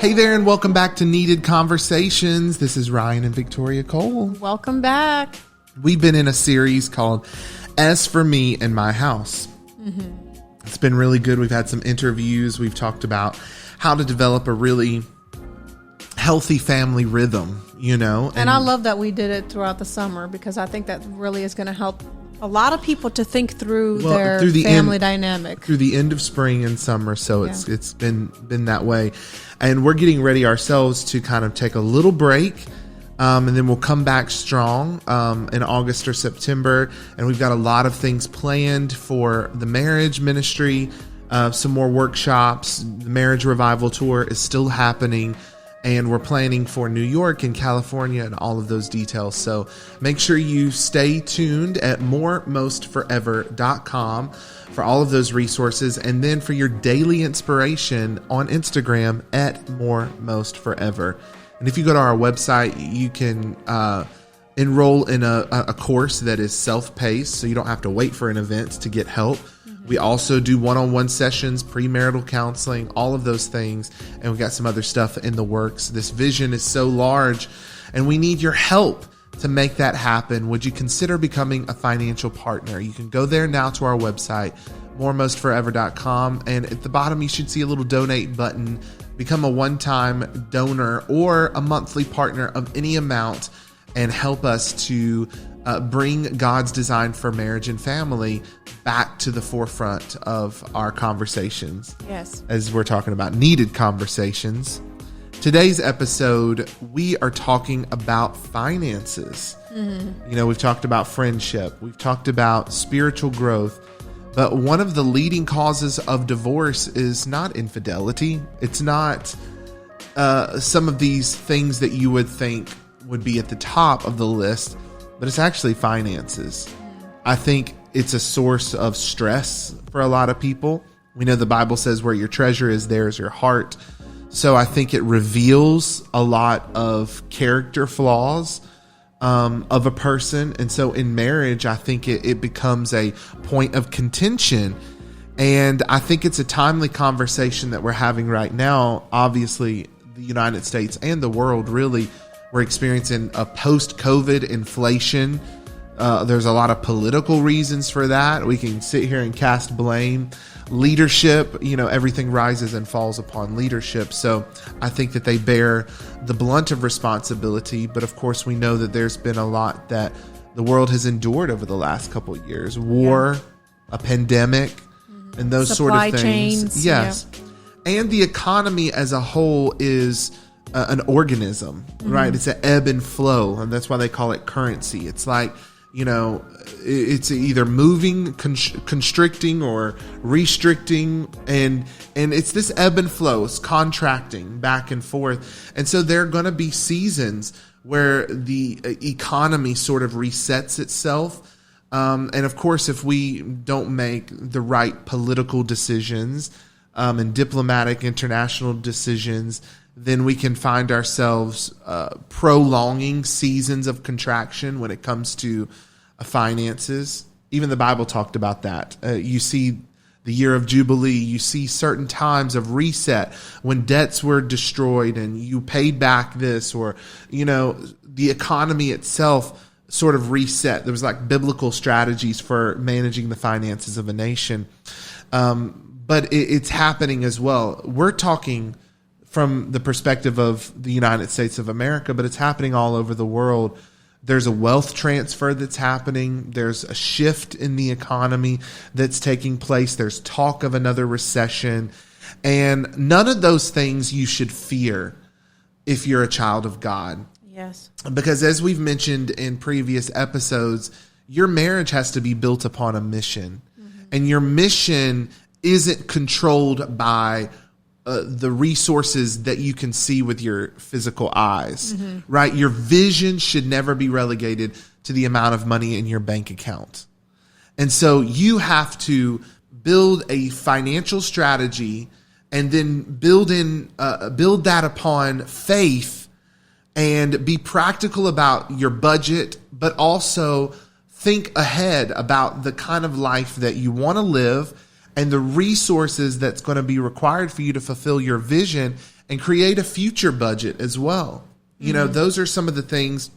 Hey there, and welcome back to Needed Conversations. This is Ryan and Victoria Cole. Welcome back. We've been in a series called As For Me and My House. It's been really good. We've had some interviews. We've talked about how to develop a really healthy family rhythm, you know. And I love that we did it throughout the summer, because I think that really is going to help a lot of people to think through their family dynamic through the end of spring and summer. So it's been that way, and we're getting ready ourselves to kind of take a little break, and then we'll come back strong in August or September. And we've got a lot of things planned for the marriage ministry, some more workshops. The marriage revival tour is still happening. And we're planning for New York and California and all of those details. So make sure you stay tuned at moremostforever.com for all of those resources. And then for your daily inspiration on Instagram at moremostforever. And if you go to our website, you can enroll in a course that is self-paced, so you don't have to wait for an event to get help. We also do one-on-one sessions, premarital counseling, all of those things. And we got some other stuff in the works. This vision is so large, and we need your help to make that happen. Would you consider becoming a financial partner? You can go there now to our website, moremostforever.com. And at the bottom, you should see a little donate button. Become a one-time donor or a monthly partner of any amount and help us to bring God's design for marriage and family back to the forefront of our conversations. Yes. As we're talking about needed conversations. Today's episode, we are talking about finances. You know, we've talked about friendship. We've talked about spiritual growth. But one of the leading causes of divorce is not infidelity. It's not some of these things that you would think would be at the top of the list, but it's actually finances. I think it's a source of stress for a lot of people. We know the Bible says where your treasure is, there is your heart. So I think it reveals a lot of character flaws of a person. And so in marriage, I think it becomes a point of contention. And I think it's a timely conversation that we're having right now. Obviously, the United States and the world, really, we're experiencing a post-COVID inflation. There's a lot of political reasons for that. We can sit here and cast blame. Leadership, you know, everything rises and falls upon leadership. So I think that they bear the blunt of responsibility. But of course, we know that there's been a lot that the world has endured over the last couple of years. War, a pandemic, and those supply sort of things. Chains, yes. Yeah. And the economy as a whole is an organism, right? It's an ebb and flow. And that's why they call it currency. It's like, you know, it's either moving, constricting, or restricting, and it's this ebb and flow. It's contracting back and forth. And so there are going to be seasons where the economy sort of resets itself. And of course, if we don't make the right political decisions and diplomatic international decisions, then we can find ourselves prolonging seasons of contraction when it comes to finances. Even the Bible talked about that. You see the year of Jubilee. You see certain times of reset when debts were destroyed and you paid back this, or, you know, the economy itself sort of reset. There was like biblical strategies for managing the finances of a nation. But it's happening as well. We're talking from the perspective of the United States of America, but it's happening all over the world. There's a wealth transfer that's happening. There's a shift in the economy that's taking place. There's talk of another recession. And none of those things you should fear if you're a child of God. Yes. Because as we've mentioned in previous episodes, your marriage has to be built upon a mission. And your mission isn't controlled by the resources that you can see with your physical eyes, right? Your vision should never be relegated to the amount of money in your bank account. And so you have to build a financial strategy and then build that upon faith and be practical about your budget, but also think ahead about the kind of life that you want to live and the resources that's going to be required for you to fulfill your vision and create a future budget as well. You know, those are some of the things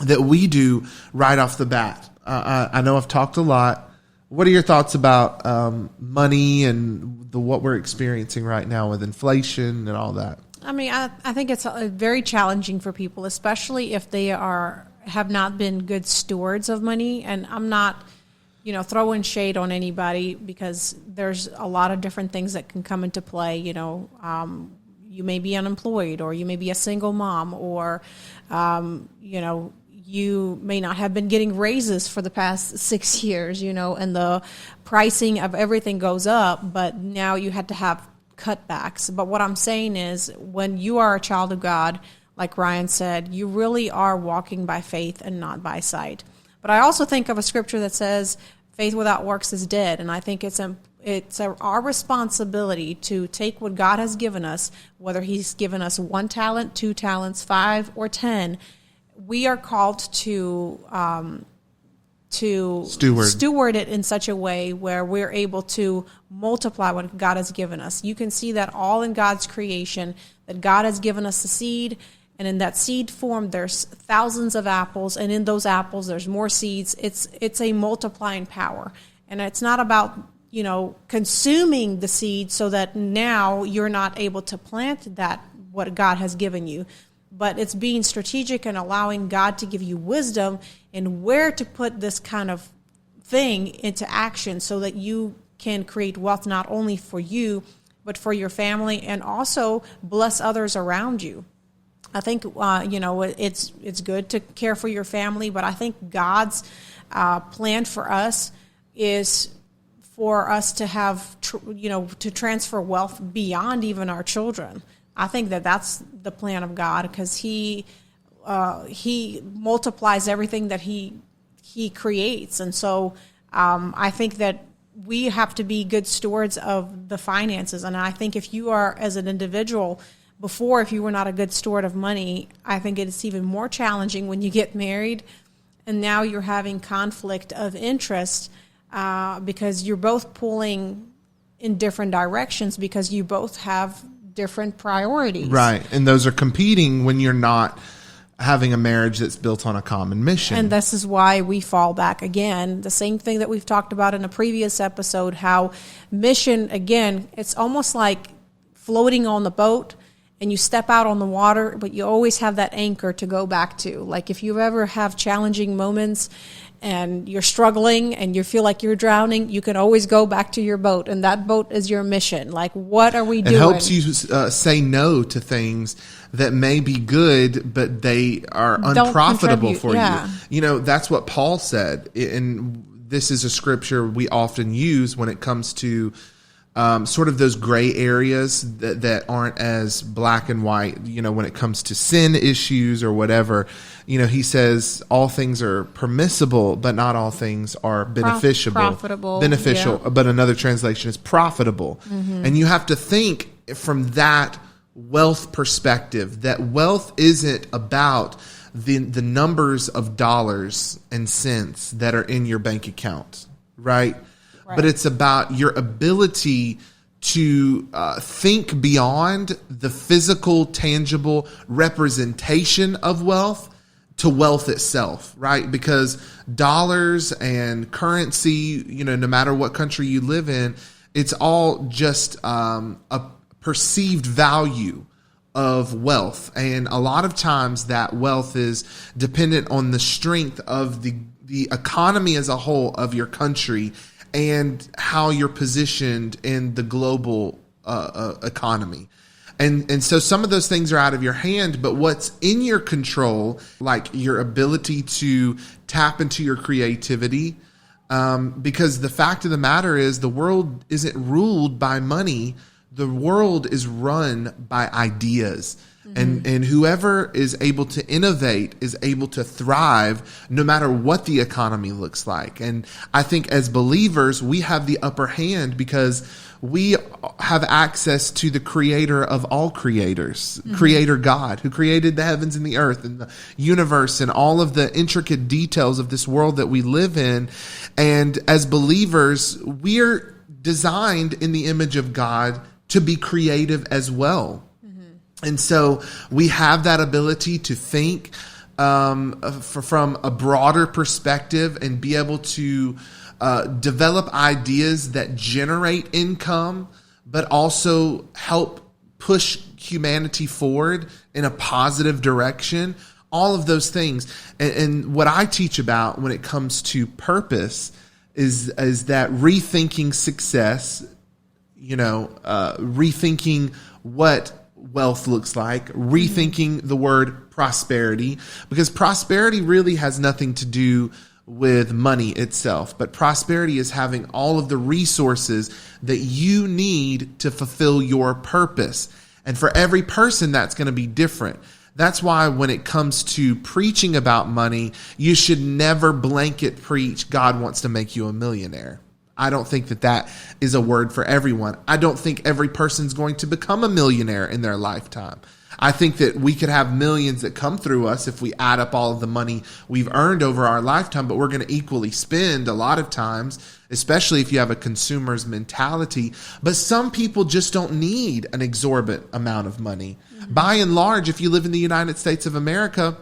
that we do right off the bat. I know I've talked a lot. What are your thoughts about money and what we're experiencing right now with inflation and all that? I mean, I think it's very challenging for people, especially if they have not been good stewards of money. And I'm not, throwing shade on anybody, because there's a lot of different things that can come into play. You may be unemployed, or you may be a single mom, or, you may not have been getting raises for the past 6 years, and the pricing of everything goes up, but now you had to have cutbacks. But what I'm saying is, when you are a child of God, like Ryan said, you really are walking by faith and not by sight. But I also think of a scripture that says, faith without works is dead. And I think it's our responsibility to take what God has given us, whether he's given us 1 talent, 2 talents, 5 or 10. We are called to steward it in such a way where we're able to multiply what God has given us. You can see that all in God's creation, that God has given us the seed, and in that seed form there's thousands of apples, and in those apples there's more seeds. It's a multiplying power. And it's not about, consuming the seed so that now you're not able to plant that what God has given you. But it's being strategic and allowing God to give you wisdom in where to put this kind of thing into action so that you can create wealth not only for you, but for your family, and also bless others around you. I think, it's good to care for your family, but I think God's plan for us is for us to have, to transfer wealth beyond even our children. I think that's the plan of God, because He multiplies everything that He creates, and so I think that we have to be good stewards of the finances. And I think if you are, as an individual, before, if you were not a good steward of money, I think it's even more challenging when you get married, and now you're having conflict of interest because you're both pulling in different directions because you both have different priorities. Right. And those are competing when you're not having a marriage that's built on a common mission. And this is why we fall back again. The same thing that we've talked about in a previous episode, how mission, again, it's almost like floating on the boat, and you step out on the water, but you always have that anchor to go back to. Like if you ever have challenging moments and you're struggling and you feel like you're drowning, you can always go back to your boat, and that boat is your mission. Like, what are we doing? It helps you say no to things that may be good, but they are unprofitable for you. That's what Paul said. And this is a scripture we often use when it comes to sort of those gray areas that aren't as black and white, when it comes to sin issues or whatever. He says all things are permissible, but not all things are beneficial. Beneficial, yeah. But another translation is profitable. Mm-hmm. And you have to think from that wealth perspective, that wealth isn't about the numbers of dollars and cents that are in your bank account, right? Right. But it's about your ability to think beyond the physical, tangible representation of wealth to wealth itself, right? Because dollars and currency, no matter what country you live in, it's all just a perceived value of wealth. And a lot of times that wealth is dependent on the strength of the economy as a whole of your country and how you're positioned in the global economy. And so some of those things are out of your hand, but what's in your control, like your ability to tap into your creativity, because the fact of the matter is the world isn't ruled by money. The world is run by ideas. Mm-hmm. And whoever is able to innovate is able to thrive no matter what the economy looks like. And I think as believers, we have the upper hand because we have access to the creator of all creators, mm-hmm. Creator God, who created the heavens and the earth and the universe and all of the intricate details of this world that we live in. And as believers, we're designed in the image of God to be creative as well. Mm-hmm. And so we have that ability to think from a broader perspective and be able to develop ideas that generate income, but also help push humanity forward in a positive direction. All of those things. And what I teach about when it comes to purpose is that rethinking success, rethinking what wealth looks like, rethinking the word prosperity, because prosperity really has nothing to do with money itself, but prosperity is having all of the resources that you need to fulfill your purpose. And for every person, that's going to be different. That's why when it comes to preaching about money, you should never blanket preach, God wants to make you a millionaire. I don't think that is a word for everyone. I don't think every person's going to become a millionaire in their lifetime. I think that we could have millions that come through us if we add up all of the money we've earned over our lifetime, but we're going to equally spend a lot of times, especially if you have a consumer's mentality. But some people just don't need an exorbitant amount of money. Mm-hmm. By and large, if you live in the United States of America,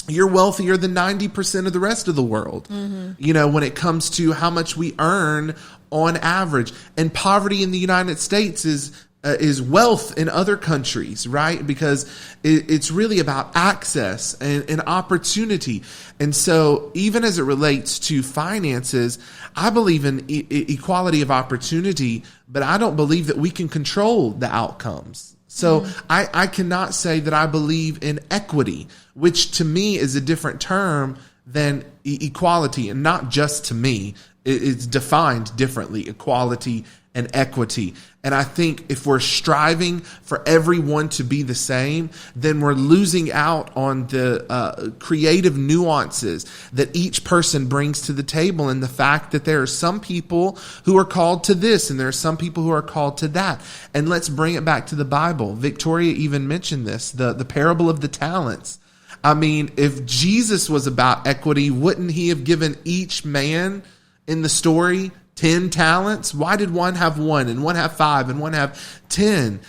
you're wealthier than 90% of the rest of the world, when it comes to how much we earn on average. And poverty in the United States is wealth in other countries, right? Because it's really about access and opportunity. And so even as it relates to finances, I believe in equality of opportunity, but I don't believe that we can control the outcomes. So I cannot say that I believe in equity, which to me is a different term than equality, and not just to me. It's defined differently, equality and equity. And I think if we're striving for everyone to be the same, then we're losing out on the creative nuances that each person brings to the table, and the fact that there are some people who are called to this and there are some people who are called to that. And let's bring it back to the Bible. Victoria even mentioned this, the parable of the talents. I mean, if Jesus was about equity, wouldn't he have given each man in the story 10 talents? Why did one have 1 and one have 5 and one have 10?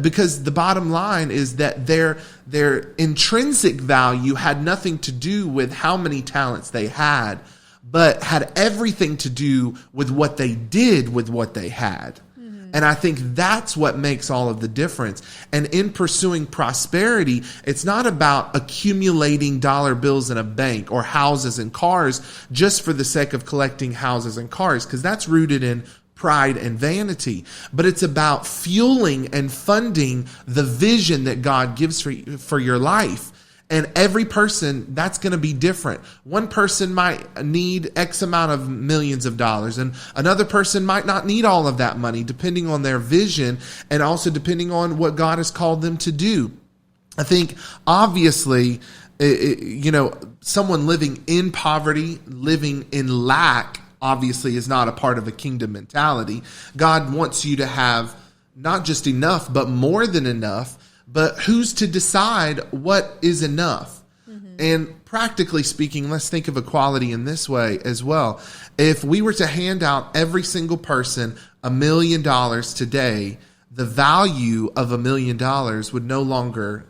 Because the bottom line is that their intrinsic value had nothing to do with how many talents they had, but had everything to do with what they did with what they had. And I think that's what makes all of the difference. And in pursuing prosperity, it's not about accumulating dollar bills in a bank or houses and cars just for the sake of collecting houses and cars, because that's rooted in pride and vanity. But it's about fueling and funding the vision that God gives for your life. And every person, that's going to be different. One person might need X amount of millions of dollars, and another person might not need all of that money, depending on their vision and also depending on what God has called them to do. I think, obviously, someone living in poverty, living in lack, obviously is not a part of a kingdom mentality. God wants you to have not just enough, but more than enough. But who's to decide what is enough? And practically speaking, let's think of equality in this way as well. If we were to hand out every single person $1 million today, the value of $1 million would no longer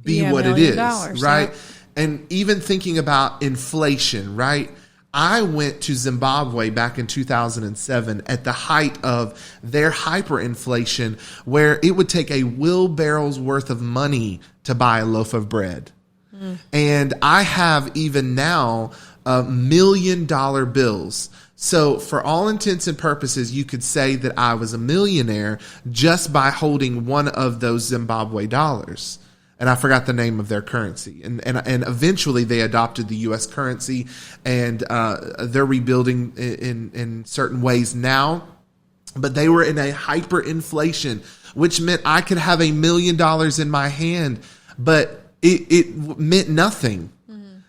be what it is, right? And even thinking about inflation, right? I went to Zimbabwe back in 2007 at the height of their hyperinflation, where it would take a wheelbarrow's worth of money to buy a loaf of bread. And I have even now $1 million bills. So for all intents and purposes, you could say that I was a millionaire just by holding one of those Zimbabwe dollars. And I forgot the name of their currency. And eventually they adopted the U.S. currency, and they're rebuilding in certain ways now. But they were in a hyperinflation, which meant I could have $1 million in my hand, but it meant nothing.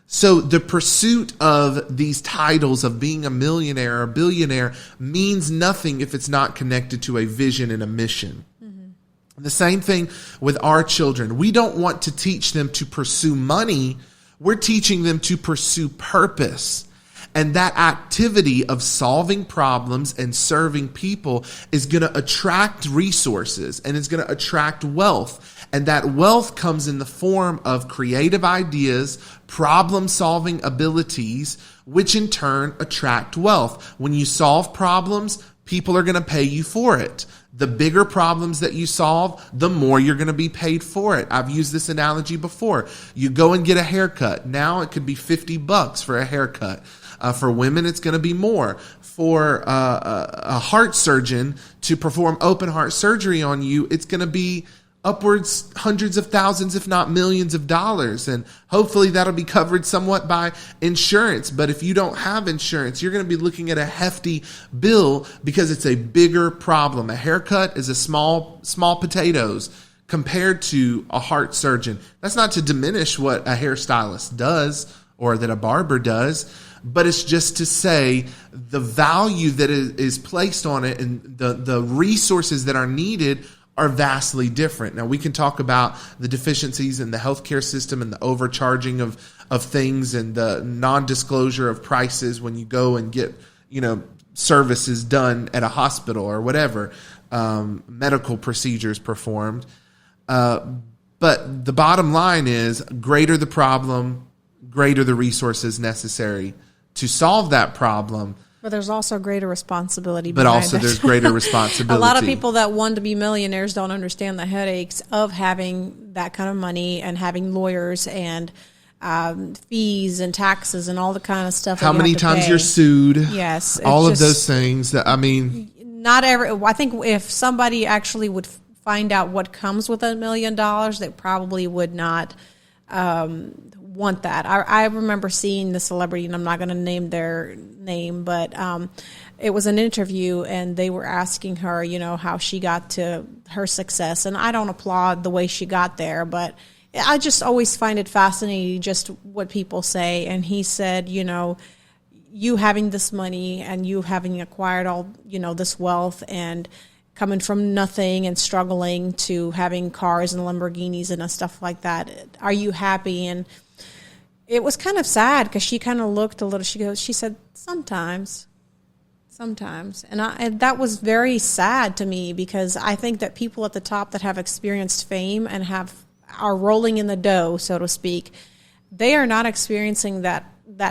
So the pursuit of these titles of being a millionaire or a billionaire means nothing if it's not connected to a vision and a mission. The same thing with our children. We don't want to teach them to pursue money. We're teaching them to pursue purpose. And that activity of solving problems and serving people is going to attract resources, and it's going to attract wealth. And that wealth comes in the form of creative ideas, problem-solving abilities, which in turn attract wealth. When you solve problems, people are going to pay you for it. The bigger problems that you solve, the more you're going to be paid for it. I've used this analogy before. You go and get a haircut. Now it could be $50 for a haircut. For women, it's going to be more. For a heart surgeon to perform open heart surgery on you, it's going to be upwards hundreds of thousands, if not millions of dollars. And hopefully that'll be covered somewhat by insurance. But if you don't have insurance, you're going to be looking at a hefty bill because it's a bigger problem. A haircut is a small potatoes compared to a heart surgeon. That's not to diminish what a hairstylist does or that a barber does, but it's just to say the value that is placed on it and the resources that are needed are vastly different. Now, we can talk about the deficiencies in the healthcare system and the overcharging of things and the non-disclosure of prices when you go and get, services done at a hospital or whatever, medical procedures performed. But the bottom line is, greater the problem, greater the resources necessary to solve that problem. But there's also greater responsibility. But also there's greater responsibility. A lot of people that want to be millionaires don't understand the headaches of having that kind of money and having lawyers and fees and taxes and all the kind of stuff. How many times you're sued? Yes. All of those things that, I think if somebody actually would find out what comes with $1 million, they probably would not want that. I remember seeing the celebrity, and I'm not going to name their name, but it was an interview, and they were asking her, how she got to her success. And I don't applaud the way she got there, but I just always find it fascinating just what people say. And he said, you having this money and you having acquired all, this wealth and coming from nothing and struggling to having cars and Lamborghinis and stuff like that, are you happy? And it was kind of sad because she kind of looked a little, she said, sometimes. And that was very sad to me, because I think that people at the top that have experienced fame and are rolling in the dough, so to speak, they are not experiencing that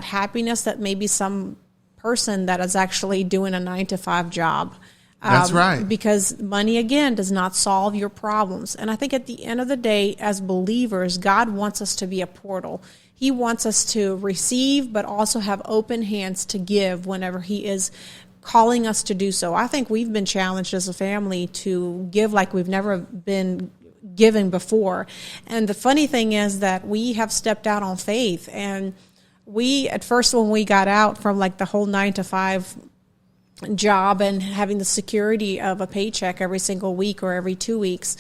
happiness that maybe some person that is actually doing a 9-to-5 job. That's right. Because money, again, does not solve your problems. And I think at the end of the day, as believers, God wants us to be a portal. He wants us to receive, but also have open hands to give whenever He is calling us to do so. I think we've been challenged as a family to give like we've never been given before. And the funny thing is that we have stepped out on faith. And we, at first, when we got out from like the whole 9-to-5 job and having the security of a paycheck every single week or every 2 weeks,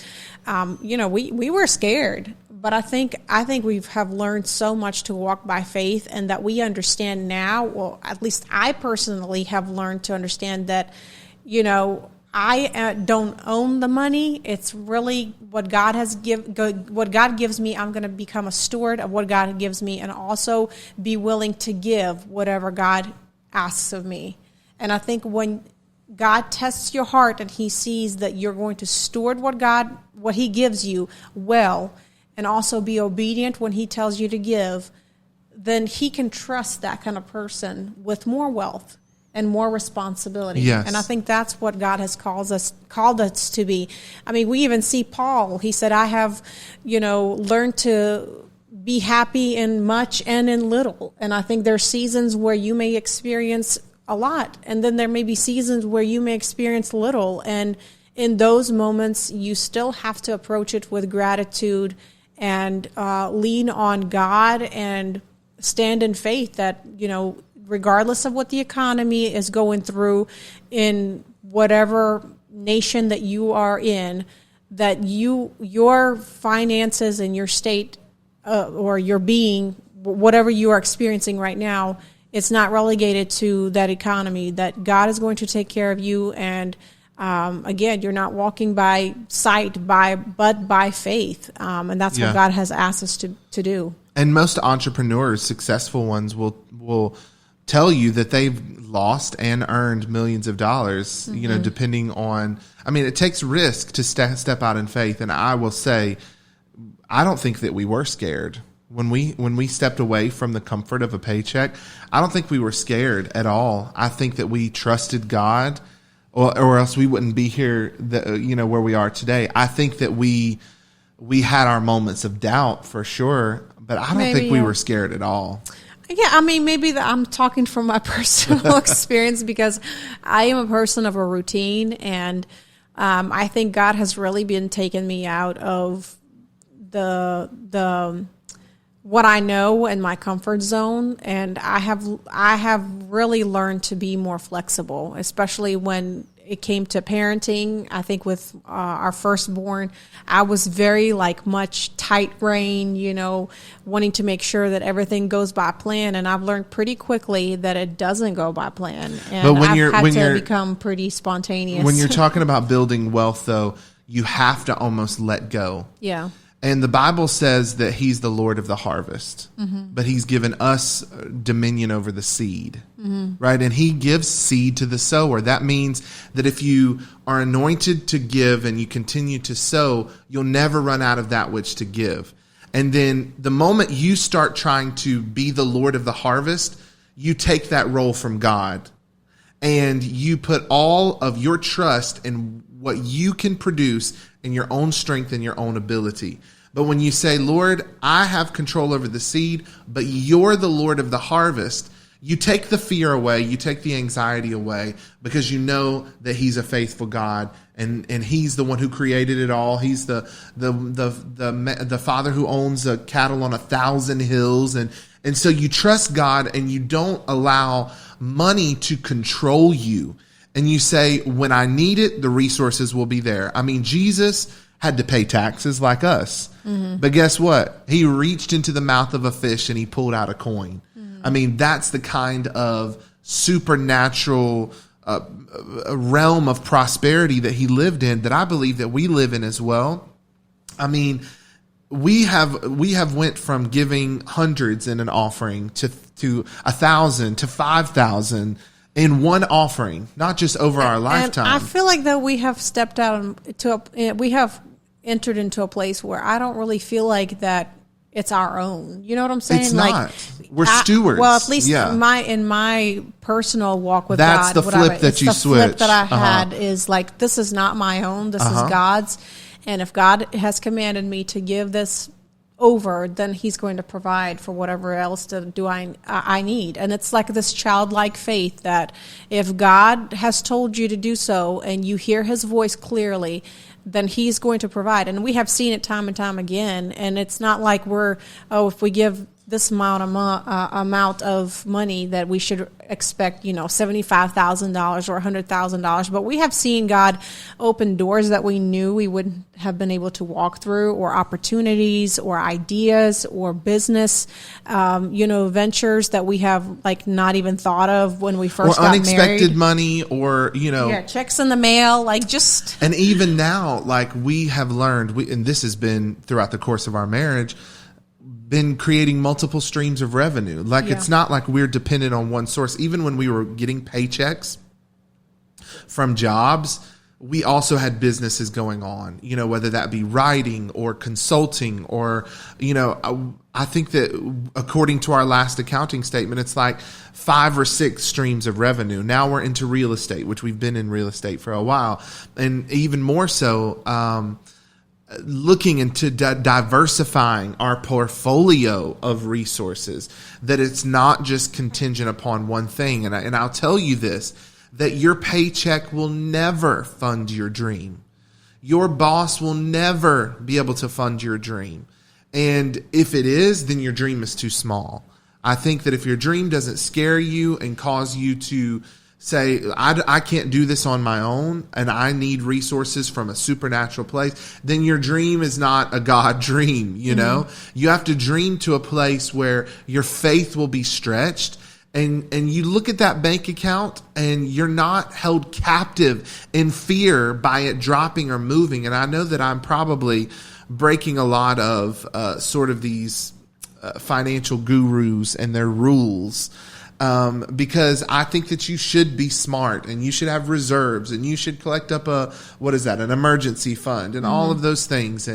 we were scared. But I think we have learned so much to walk by faith, and that we understand now, well, at least I personally have learned to understand that, I don't own the money. It's really what God has what God gives me. I'm going to become a steward of what God gives me, and also be willing to give whatever God asks of me. And I think when God tests your heart and He sees that you're going to steward what He gives you well, and also be obedient when He tells you to give, then He can trust that kind of person with more wealth and more responsibility. Yes. And I think that's what God has called us to be. I mean, we even see Paul. He said, I have, learned to be happy in much and in little. And I think there's seasons where you may experience a lot, and then there may be seasons where you may experience little. And in those moments, you still have to approach it with gratitude and lean on God and stand in faith that, regardless of what the economy is going through in whatever nation that you are in, that your finances and your state or your being, whatever you are experiencing right now, it's not relegated to that economy, that God is going to take care of you. And again, you're not walking by sight, but by faith. And that's what God has asked us to do. And most entrepreneurs, successful ones, will tell you that they've lost and earned millions of dollars, depending on, it takes risk to step out in faith. And I will say, I don't think that we were scared when we stepped away from the comfort of a paycheck. I don't think we were scared at all. I think that we trusted God, or else we wouldn't be here, where we are today. I think that we had our moments of doubt for sure, but I don't think we were scared at all. Yeah, maybe I'm talking from my personal experience, because I am a person of a routine, and I think God has really been taking me out of the what I know in my comfort zone, and I have really learned to be more flexible, especially when it came to parenting. I think with our firstborn, I was very much tight brain, wanting to make sure that everything goes by plan. And I've learned pretty quickly that it doesn't go by plan. And but when I've had to become pretty spontaneous. When you're talking about building wealth, though, you have to almost let go. Yeah. And the Bible says that he's the Lord of the harvest, but he's given us dominion over the seed, right? And he gives seed to the sower. That means that if you are anointed to give and you continue to sow, you'll never run out of that which to give. And then the moment you start trying to be the Lord of the harvest, you take that role from God and you put all of your trust in what you can produce in your own strength and your own ability. But when you say, Lord, I have control over the seed, but you're the Lord of the harvest, you take the fear away, you take the anxiety away, because you know that he's a faithful God, and he's the one who created it all. He's the Father who owns the cattle on 1,000 hills. And so you trust God, and you don't allow money to control you. And you say, when I need it, the resources will be there. Jesus had to pay taxes like us. But guess what? He reached into the mouth of a fish and he pulled out a coin. That's the kind of supernatural realm of prosperity that he lived in, that I believe that we live in as well. We have went from giving hundreds in an offering to 1,000 to 5,000 in one offering, not just over our lifetime. And I feel like that we have stepped out we have entered into a place where I don't really feel like that it's our own. You know what I'm saying? It's not. We're stewards. Well, at least in my personal walk with That's God. That's the flip that you switch. The flip that I had is this is not my own. This is God's. And if God has commanded me to give this over, then he's going to provide for whatever else I need. And it's like this childlike faith that if God has told you to do so and you hear his voice clearly, then he's going to provide. And we have seen it time and time again. And it's not like if we give this amount of money that we should expect, $75,000 or $100,000. But we have seen God open doors that we knew we wouldn't have been able to walk through, or opportunities or ideas or business, ventures that we have not even thought of when we first got married. Or unexpected money, or, checks in the mail, And even now, we have learned, and this has been throughout the course of our marriage, been creating multiple streams of revenue. It's not like we're dependent on one source. Even when we were getting paychecks from jobs, we also had businesses going on, whether that be writing or consulting or, I think that according to our last accounting statement, it's 5 or 6 streams of revenue. Now we're into real estate, which we've been in real estate for a while. And even more so, looking into diversifying our portfolio of resources, that it's not just contingent upon one thing. And I'll tell you this, that your paycheck will never fund your dream. Your boss will never be able to fund your dream. And if it is, then your dream is too small. I think that if your dream doesn't scare you and cause you to say, I can't do this on my own and I need resources from a supernatural place, then your dream is not a God dream, You have to dream to a place where your faith will be stretched, and you look at that bank account and you're not held captive in fear by it dropping or moving. And I know that I'm probably breaking a lot of sort of these financial gurus and their rules. because I think that you should be smart and you should have reserves and you should collect up an emergency fund and all of those things.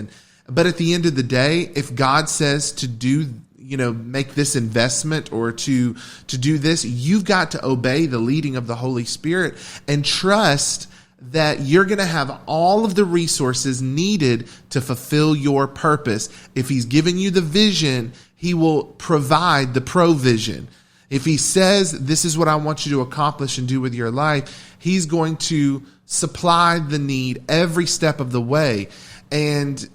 But at the end of the day, if God says to do, make this investment or to do this, you've got to obey the leading of the Holy Spirit and trust that you're going to have all of the resources needed to fulfill your purpose. If he's given you the vision, he will provide the provision. If he says, this is what I want you to accomplish and do with your life, he's going to supply the need every step of the way. And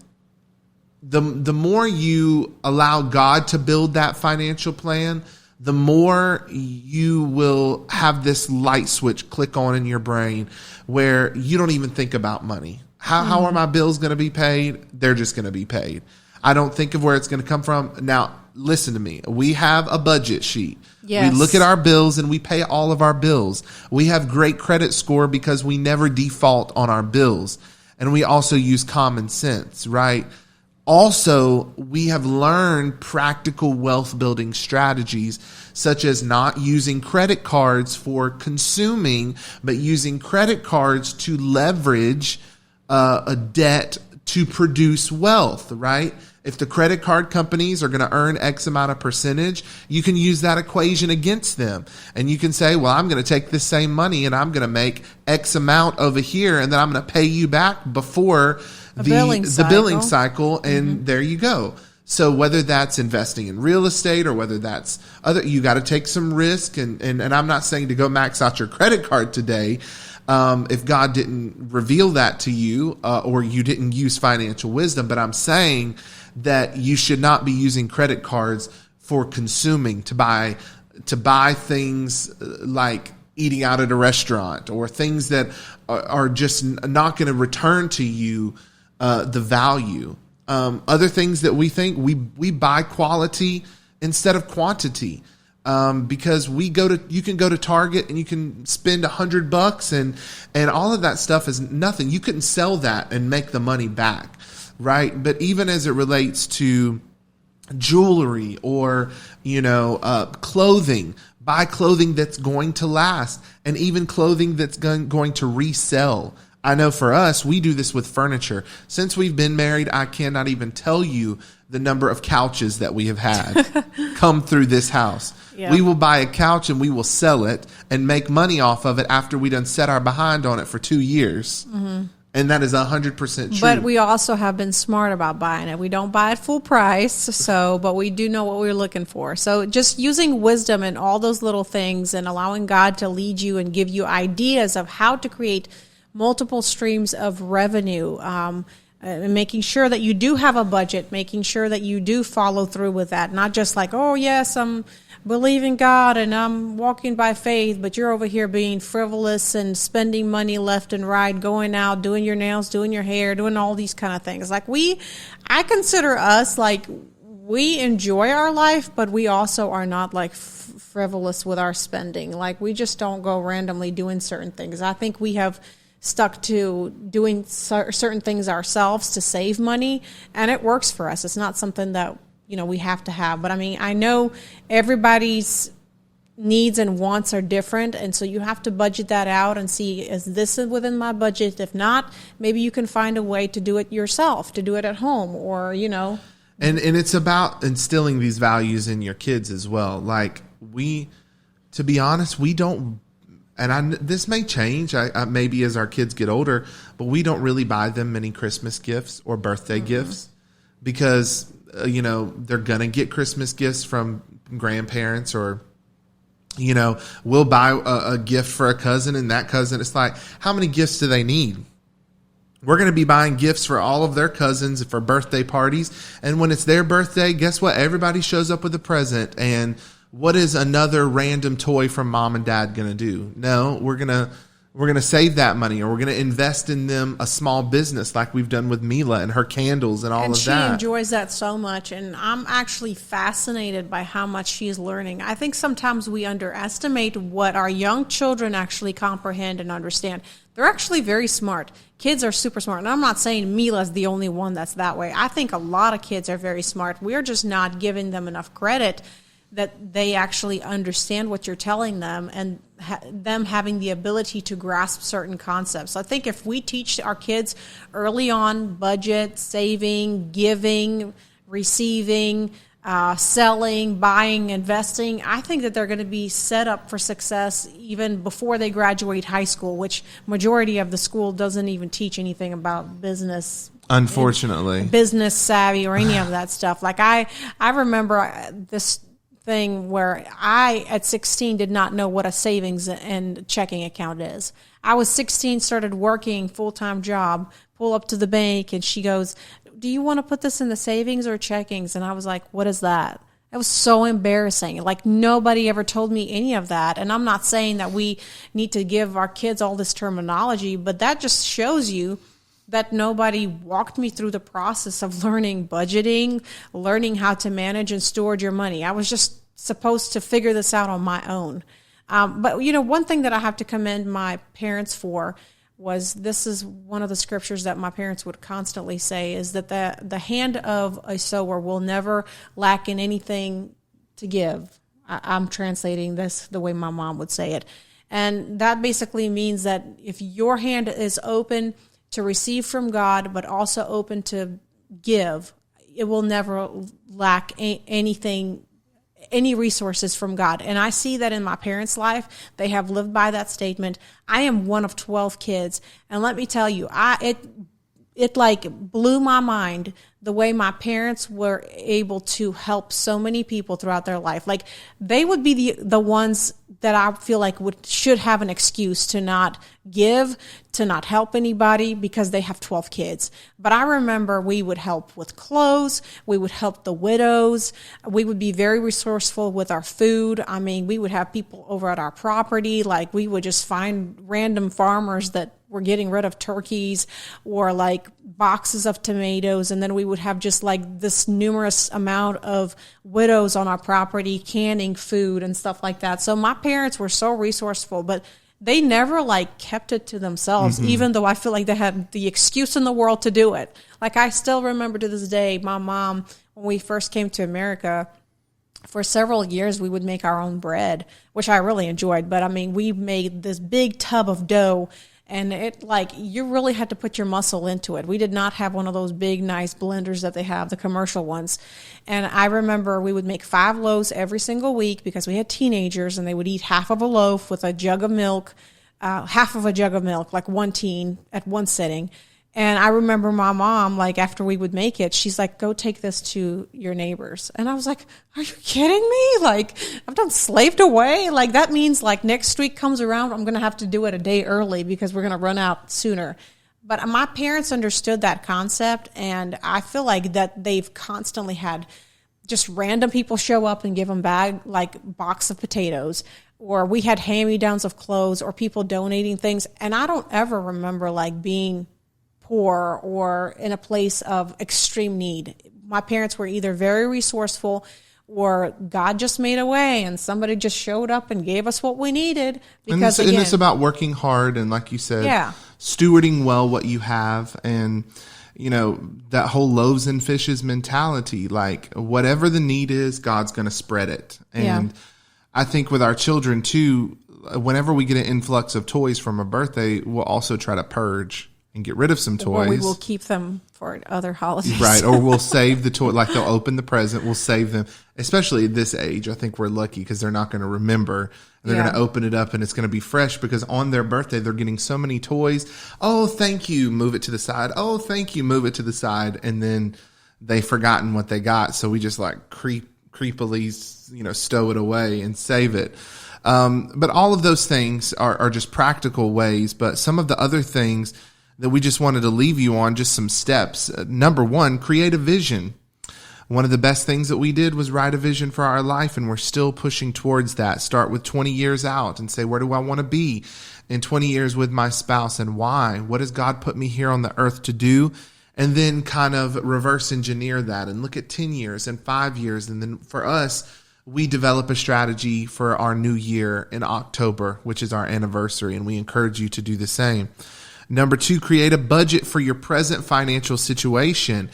the more you allow God to build that financial plan, the more you will have this light switch click on in your brain where you don't even think about money. How are my bills going to be paid? They're just going to be paid. I don't think of where it's going to come from. Now, listen to me. We have a budget sheet. Yes. We look at our bills and we pay all of our bills. We have great credit score because we never default on our bills. And we also use common sense, right? Also, we have learned practical wealth building strategies, such as not using credit cards for consuming, but using credit cards to leverage a debt to produce wealth, right? If the credit card companies are going to earn X amount of percentage, you can use that equation against them. And you can say, well, I'm going to take this same money and I'm going to make X amount over here, and then I'm going to pay you back before the billing cycle, and there you go. So whether that's investing in real estate or whether that's you got to take some risk. And I'm not saying to go max out your credit card today. If God didn't reveal that to you, or you didn't use financial wisdom, but I'm saying that you should not be using credit cards for consuming, to buy things like eating out at a restaurant or things that are just not going to return to you the value. Other things that we think, we buy quality instead of quantity. Because you can go to Target and you can spend $100 and all of that stuff is nothing. You couldn't sell that and make the money back, right? But even as it relates to jewelry or, clothing, buy clothing that's going to last, and even clothing that's going to resell. I know for us, we do this with furniture. Since we've been married, I cannot even tell you the number of couches that we have had come through this house. Yeah. We will buy a couch and we will sell it and make money off of it after we done set our behind on it for 2 years. Mm-hmm. And that is 100% true. But we also have been smart about buying it. We don't buy it full price, but we do know what we're looking for. So just using wisdom and all those little things and allowing God to lead you and give you ideas of how to create multiple streams of revenue, and making sure that you do have a budget, making sure that you do follow through with that. Not just like, oh, yes, I'm believing God and I'm walking by faith, but you're over here being frivolous and spending money left and right, going out, doing your nails, doing your hair, doing all these kind of things. Like I consider us like we enjoy our life, but we also are not like frivolous with our spending. Like we just don't go randomly doing certain things. I think we have stuck to doing certain things ourselves to save money, and it works for us. It's not something that we have to have. But I mean, I know everybody's needs and wants are different, and so you have to budget that out and see, is this within my budget? If not, maybe you can find a way to do it yourself, to do it at home, or And it's about instilling these values in your kids as well. Like to be honest, we don't. And this may change maybe as our kids get older, but we don't really buy them many Christmas gifts or birthday gifts because, they're going to get Christmas gifts from grandparents, or, we'll buy a gift for a cousin, and that cousin, it's like, how many gifts do they need? We're going to be buying gifts for all of their cousins for birthday parties. And when it's their birthday, guess what? Everybody shows up with a present, and what is another random toy from mom and dad going to do? No, we're going to save that money, or we're going to invest in them a small business like we've done with Mila and her candles and all of that. And she enjoys that so much, and I'm actually fascinated by how much she's learning. I think sometimes we underestimate what our young children actually comprehend and understand. They're actually very smart. Kids are super smart. And I'm not saying Mila's the only one that's that way. I think a lot of kids are very smart. We're just not giving them enough credit that they actually understand what you're telling them, and them having the ability to grasp certain concepts. So I think if we teach our kids early on budget, saving, giving, receiving, selling, buying, investing, I think that they're going to be set up for success even before they graduate high school, which majority of the school doesn't even teach anything about business. Unfortunately. Business savvy or any of that stuff. Like I remember this thing where I, at 16, did not know what a savings and checking account is. I was 16, started working full-time job, pull up to the bank, and she goes, do you want to put this in the savings or checkings? And I was like, what is that? It was so embarrassing. Like, nobody ever told me any of that. And I'm not saying that we need to give our kids all this terminology, but that just shows you that nobody walked me through the process of learning budgeting, learning how to manage and steward your money. I was just supposed to figure this out on my own. But, one thing that I have to commend my parents for was, this is one of the scriptures that my parents would constantly say, is that the hand of a sower will never lack in anything to give. I'm translating this the way my mom would say it. And that basically means that if your hand is open to receive from God, but also open to give, it will never lack anything, any resources from God. And I see that in my parents' life. They have lived by that statement. I am one of 12 kids. And let me tell you, it like blew my mind the way my parents were able to help so many people throughout their life. Like, they would be the ones that I feel like should have an excuse to not give, to not help anybody, because they have 12 kids. But I remember we would help with clothes. We would help the widows. We would be very resourceful with our food. I mean, we would have people over at our property. Like, we would just find random farmers that were getting rid of turkeys or like boxes of tomatoes. And then we would have just like this numerous amount of widows on our property canning food and stuff like that. So my parents were so resourceful, but they never like kept it to themselves, even though I feel like they had the excuse in the world to do it. Like, I still remember to this day, my mom, when we first came to America, for several years, we would make our own bread, which I really enjoyed. But I mean, we made this big tub of dough, and it, like, you really had to put your muscle into it. We did not have one of those big, nice blenders that they have, the commercial ones. And I remember we would make 5 loaves every single week because we had teenagers, and they would eat half of a loaf with a jug of milk, half of a jug of milk, like one teen at one sitting. And I remember my mom, like, after we would make it, she's like, go take this to your neighbors. And I was like, are you kidding me? Like, I've done slaved away. Like, that means like next week comes around, I'm going to have to do it a day early because we're going to run out sooner. But my parents understood that concept. And I feel like that they've constantly had just random people show up and give them box of potatoes. Or we had hand-me-downs of clothes, or people donating things. And I don't ever remember like being poor or in a place of extreme need. My parents were either very resourceful, or God just made a way and somebody just showed up and gave us what we needed. Because and it's about working hard and, like you said, stewarding well what you have. And, that whole loaves and fishes mentality, like, whatever the need is, God's going to spread it. And I think with our children too, whenever we get an influx of toys from a birthday, we'll also try to purge and get rid of some toys. Or we will keep them for other holidays. Right. Or we'll save the toy. Like, they'll open the present. We'll save them. Especially at this age, I think we're lucky because they're not going to remember. They're going to open it up and it's going to be fresh, because on their birthday, they're getting so many toys. Oh, thank you. Move it to the side. Oh, thank you. Move it to the side. And then they've forgotten what they got. So we just like creepily, stow it away and save it. But all of those things are just practical ways. But some of the other things that we just wanted to leave you on, just some steps. Number 1, create a vision. One of the best things that we did was write a vision for our life, and we're still pushing towards that. Start with 20 years out and say, where do I want to be in 20 years with my spouse, and why? What has God put me here on the earth to do? And then kind of reverse engineer that and look at 10 years and 5 years. And then for us, we develop a strategy for our new year in October, which is our anniversary, and we encourage you to do the same. Number 2, create a budget for your present financial situation.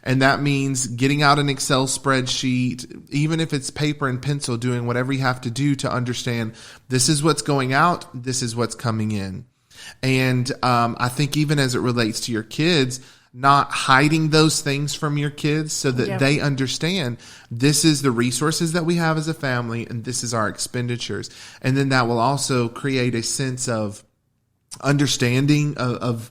And that means getting out an Excel spreadsheet, even if it's paper and pencil, doing whatever you have to do to understand this is what's going out, this is what's coming in. And I think even as it relates to your kids, not hiding those things from your kids so that they understand this is the resources that we have as a family and this is our expenditures. And then that will also create a sense of understanding of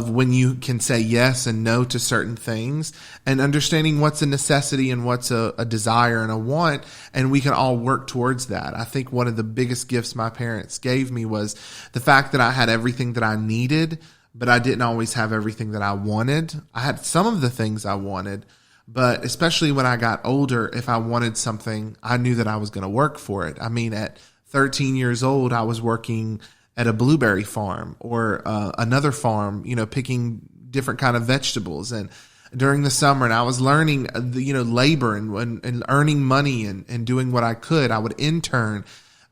when you can say yes and no to certain things, and understanding what's a necessity and what's a desire and a want. And we can all work towards that. I think one of the biggest gifts my parents gave me was the fact that I had everything that I needed, but I didn't always have everything that I wanted. I had some of the things I wanted, but especially when I got older, if I wanted something, I knew that I was going to work for it. I mean, at 13 years old, I was working at a blueberry farm or another farm, picking different kind of vegetables. And during the summer, and I was learning, labor and earning money and doing what I could. I would intern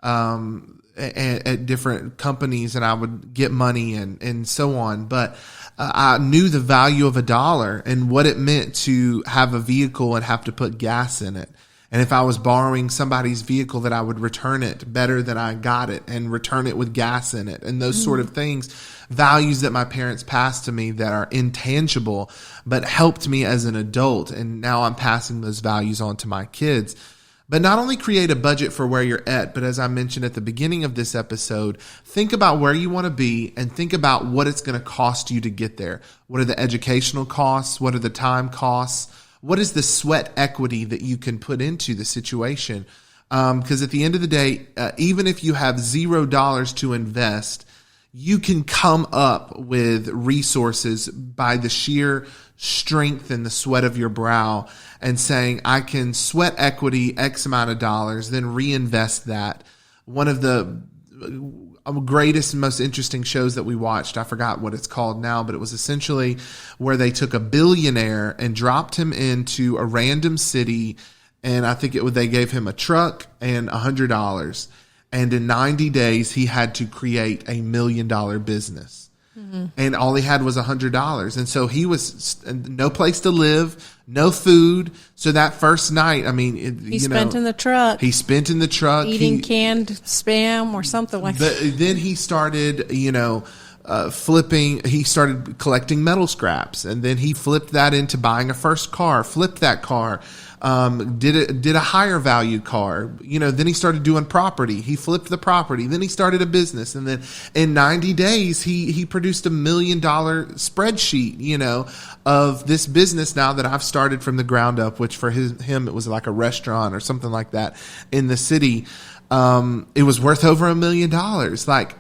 at different companies, and I would get money and so on. But I knew the value of $1 and what it meant to have a vehicle and have to put gas in it. And if I was borrowing somebody's vehicle, that I would return it better than I got it and return it with gas in it. And those sort of things, values that my parents passed to me that are intangible, but helped me as an adult. And now I'm passing those values on to my kids. But not only create a budget for where you're at, but as I mentioned at the beginning of this episode, think about where you want to be and think about what it's going to cost you to get there. What are the educational costs? What are the time costs? What is the sweat equity that you can put into the situation? Because at the end of the day, even if you have $0 to invest, you can come up with resources by the sheer strength and the sweat of your brow and saying, I can sweat equity X amount of dollars, then reinvest that. One of the greatest and most interesting shows that we watched, I forgot what it's called now, but it was essentially where they took a billionaire and dropped him into a random city, and I think they gave him a truck and $100, and in 90 days he had to create $1 million business. And all he had was $100. And so he was no place to live, no food. So that first night, I mean, he spent in the truck. He spent in the truck. Eating canned Spam or something like that. Then he started, flipping. He started collecting metal scraps. And then he flipped that into buying a first car, flipped that car. Did a higher value car, then he started doing property. He flipped the property. Then he started a business. And then in 90 days, he produced $1 million spreadsheet, of this business now that I've started from the ground up, which for him, it was like a restaurant or something like that in the city. It was worth over $1 million.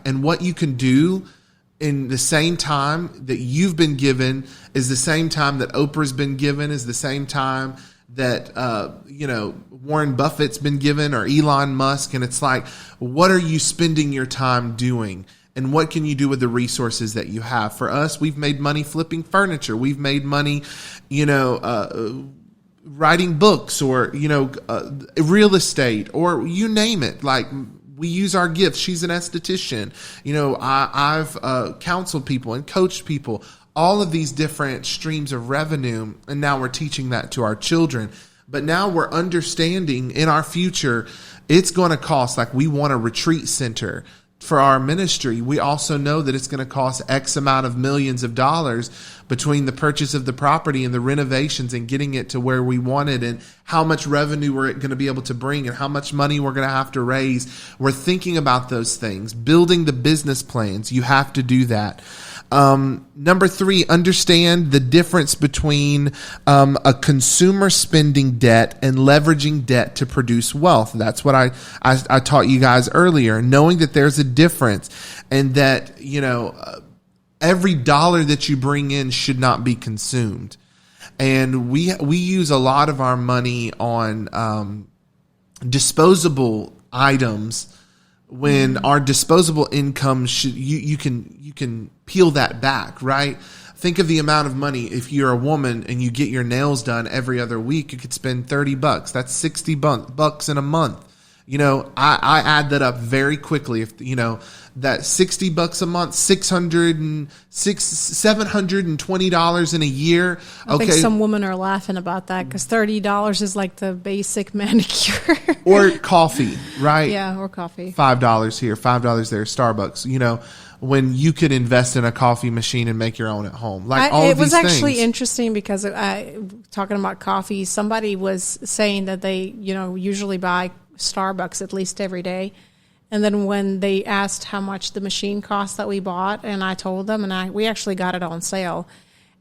And what you can do in the same time that you've been given is the same time that Oprah's been given, is the same time that, Warren Buffett's been given, or Elon Musk. And it's like, what are you spending your time doing? And what can you do with the resources that you have? For us, we've made money flipping furniture. We've made money, writing books, or, real estate, or you name it. Like, we use our gifts. She's an esthetician. I've counseled people and coached people. All of these different streams of revenue, and now we're teaching that to our children. But now we're understanding in our future, it's going to cost, like we want a retreat center for our ministry. We also know that it's going to cost X amount of millions of dollars between the purchase of the property and the renovations and getting it to where we want it, and how much revenue we're going to be able to bring and how much money we're going to have to raise. We're thinking about those things, building the business plans. You have to do that. Number 3, understand the difference between a consumer spending debt and leveraging debt to produce wealth. That's what I taught you guys earlier, knowing that there's a difference, and that, every dollar that you bring in should not be consumed. And we use a lot of our money on disposable items, when our disposable income should, you can peel that back, right? Think of the amount of money. If you're a woman and you get your nails done every other week, you could spend $30. That's $60 in a month. I add that up very quickly. If, that $60 a month, $720 in a year. I think some women are laughing about that because $30 is like the basic manicure. Or coffee, right? Yeah, or coffee. $5 here, $5 there, Starbucks, when you could invest in a coffee machine and make your own at home. It was actually interesting because talking about coffee, somebody was saying that they, usually buy Starbucks at least every day. And then when they asked how much the machine cost that we bought, and I told them, and we actually got it on sale,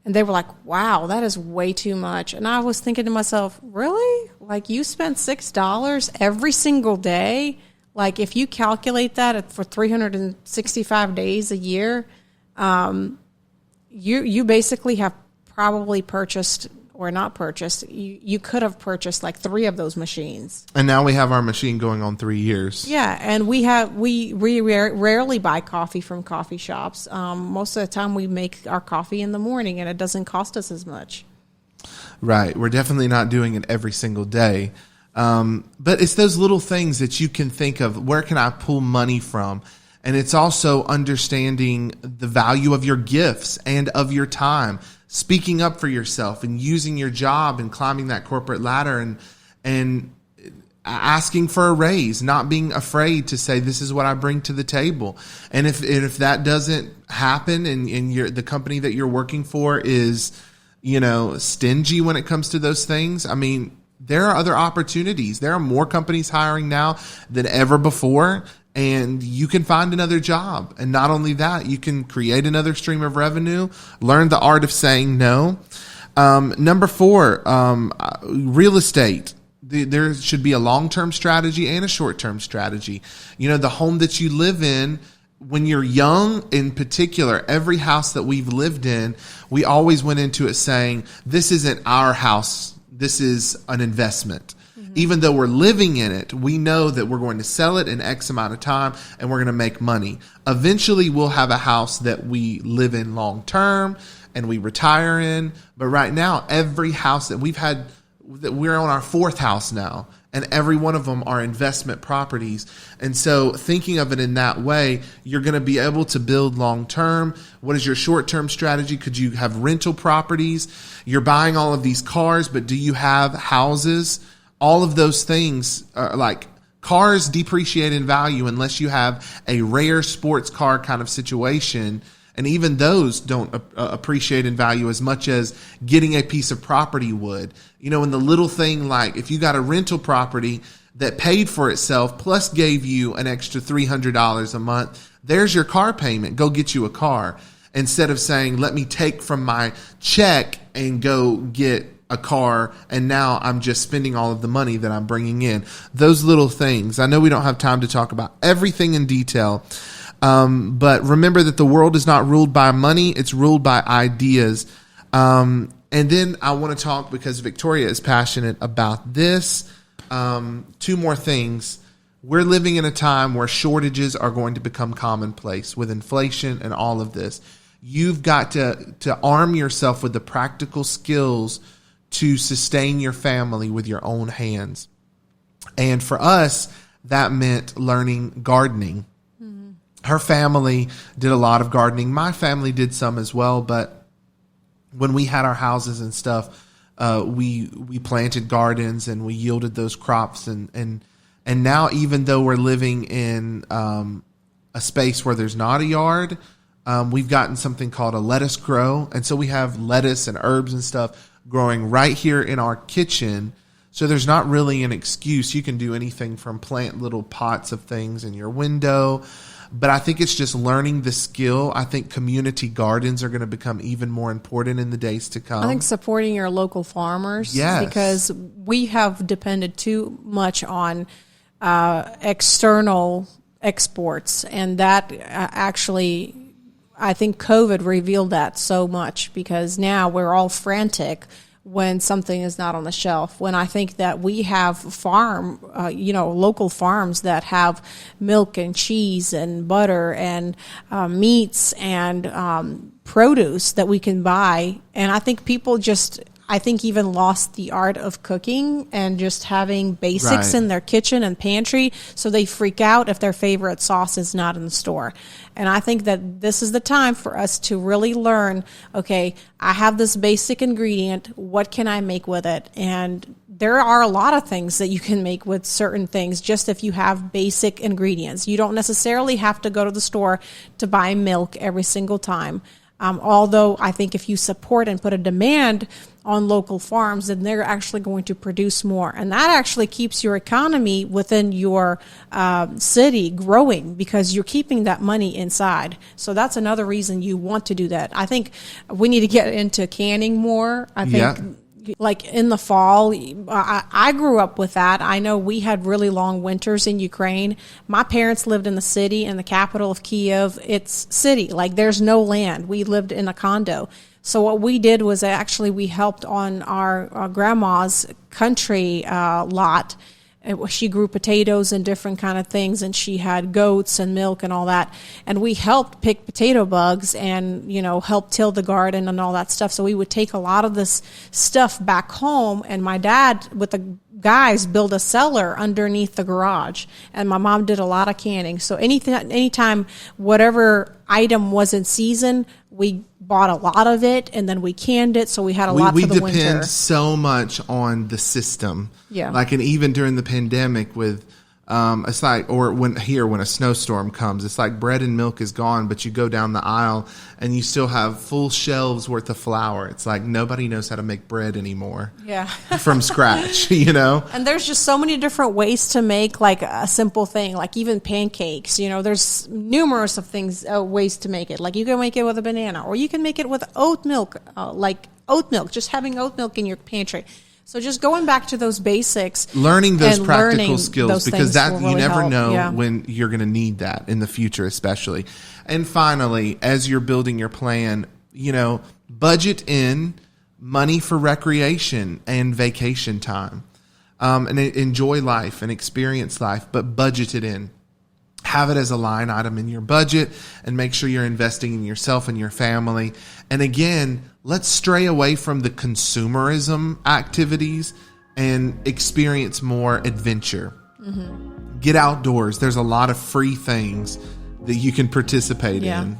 and they were like, wow, that is way too much. And I was thinking to myself, really? Like, you spent $6 every single day? Like, if you calculate that for 365 days a year, you basically have probably purchased or not purchased. You could have purchased like 3 of those machines. And now we have our machine going on 3 years. Yeah, and we rarely buy coffee from coffee shops. Most of the time we make our coffee in the morning, and it doesn't cost us as much. Right. We're definitely not doing it every single day. But it's those little things that you can think of. Where can I pull money from? And it's also understanding the value of your gifts and of your time, speaking up for yourself and using your job and climbing that corporate ladder and asking for a raise, not being afraid to say, this is what I bring to the table. And if that doesn't happen and the company that you're working for is, stingy when it comes to those things, I mean, there are other opportunities. There are more companies hiring now than ever before, and you can find another job. And not only that, you can create another stream of revenue, learn the art of saying no. Number 4, real estate. There should be a long-term strategy and a short-term strategy. The home that you live in, when you're young, in particular, every house that we've lived in, we always went into it saying, this isn't our house. This is an investment. Mm-hmm. Even though we're living in it, we know that we're going to sell it in X amount of time and we're going to make money. Eventually, we'll have a house that we live in long term and we retire in. But right now, every house that we've had, we're on our 4th house now, and every one of them are investment properties. And so thinking of it in that way, you're going to be able to build long term. What is your short term strategy? Could you have rental properties? You're buying all of these cars, but do you have houses? All of those things are like cars depreciate in value unless you have a rare sports car kind of situation. And even those don't appreciate in value as much as getting a piece of property would. And the little thing, like if you got a rental property that paid for itself plus gave you an extra $300 a month, there's your car payment. Go get you a car. Instead of saying, let me take from my check and go get a car, and now I'm just spending all of the money that I'm bringing in. Those little things. I know we don't have time to talk about everything in detail. But remember that the world is not ruled by money. It's ruled by ideas. And then I want to talk, because Victoria is passionate about this. 2 more things. We're living in a time where shortages are going to become commonplace with inflation and all of this. You've got to arm yourself with the practical skills to sustain your family with your own hands. And for us, that meant learning gardening. Her family did a lot of gardening. My family did some as well, but when we had our houses and stuff, we planted gardens and we yielded those crops. And now, even though we're living in a space where there's not a yard, we've gotten something called a lettuce grow. And so we have lettuce and herbs and stuff growing right here in our kitchen. So there's not really an excuse. You can do anything from plant little pots of things in your window. But I think it's just learning the skill. I think community gardens are going to become even more important in the days to come. I think supporting your local farmers. Yes. Because we have depended too much on external exports. And that actually, I think COVID revealed that so much, because now we're all frantic when something is not on the shelf. When I think that we have local farms that have milk and cheese and butter and meats and produce that we can buy. And I think people just I think, even lost the art of cooking and just having basics in their kitchen and pantry. So they freak out if their favorite sauce is not in the store. And I think that this is the time for us to really learn, okay, I have this basic ingredient. What can I make with it? And there are a lot of things that you can make with certain things, just if you have basic ingredients. You don't necessarily have to go to the store to buy milk every single time. Although I think if you support and put a demand on local farms, then they're actually going to produce more. And that actually keeps your economy within your city growing, because you're keeping that money inside. So that's another reason you want to do that. I think we need to get into canning more. I think like in the fall, I grew up with that. I know we had really long winters in Ukraine. My parents lived in the city, in the capital of Kiev. It's city, like there's no land. We lived in a condo. So what we did was actually we helped on our grandma's country lot. She grew potatoes and different kind of things, and she had goats and milk and all that. And we helped pick potato bugs and, help till the garden and all that stuff. So we would take a lot of this stuff back home, and my dad with the guys built a cellar underneath the garage, and my mom did a lot of canning. So anytime whatever item was in season, we bought a lot of it, and then we canned it, so we had a lot for the winter. We depend so much on the system. Yeah. Like, and even during the pandemic with, it's like, or when a snowstorm comes, it's like bread and milk is gone, but you go down the aisle and you still have full shelves worth of flour. It's like nobody knows how to make bread anymore. Yeah. From scratch, And there's just so many different ways to make like a simple thing, like even pancakes. There's numerous of things, ways to make it. Like you can make it with a banana, or you can make it with oat milk, just having oat milk in your pantry. So just going back to those basics, learning those practical skills, because that really you never help. know when you're going to need that in the future, especially. And finally, as you're building your plan, budget in money for recreation and vacation time, and enjoy life and experience life, but budget it in. Have it as a line item in your budget, and make sure you're investing in yourself and your family. And again, let's stray away from the consumerism activities and experience more adventure. Mm-hmm. Get outdoors. There's a lot of free things that you can participate in.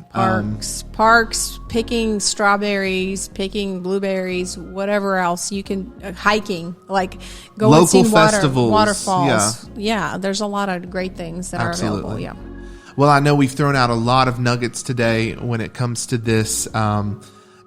Parks, picking strawberries, picking blueberries, whatever else you can, hiking, like go local and see festivals, waterfalls. Yeah, there's a lot of great things that are available. Yeah. Well, I know we've thrown out a lot of nuggets today when it comes to this.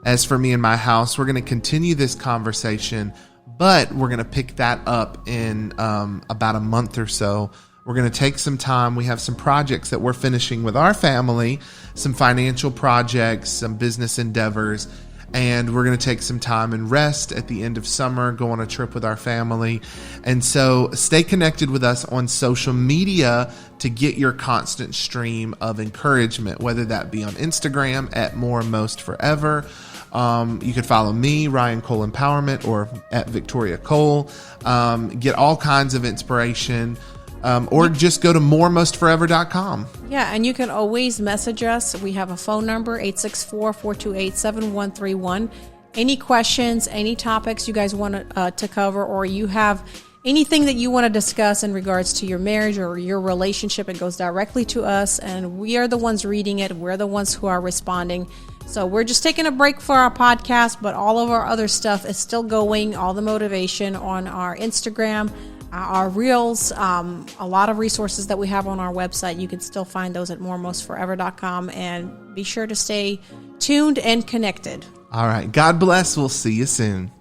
As for me and my house, we're going to continue this conversation, but we're going to pick that up in about a month or so. We're going to take some time. We have some projects that we're finishing with our family, some financial projects, some business endeavors, and we're going to take some time and rest at the end of summer, go on a trip with our family. And so stay connected with us on social media to get your constant stream of encouragement, whether that be on Instagram at More Most Forever. You can follow me, Ryan Cole Empowerment, or at Victoria Cole. Get all kinds of inspiration. Or just go to moremostforever.com. Yeah, and you can always message us. We have a phone number, 864-428-7131. Any questions, any topics you guys want to cover, or you have anything that you want to discuss in regards to your marriage or your relationship, it goes directly to us, and we are the ones reading it. We're the ones who are responding. So we're just taking a break for our podcast, but all of our other stuff is still going, all the motivation on our Instagram, our reels, a lot of resources that we have on our website. You can still find those at moremostforever.com, and be sure to stay tuned and connected. All right. God bless. We'll see you soon.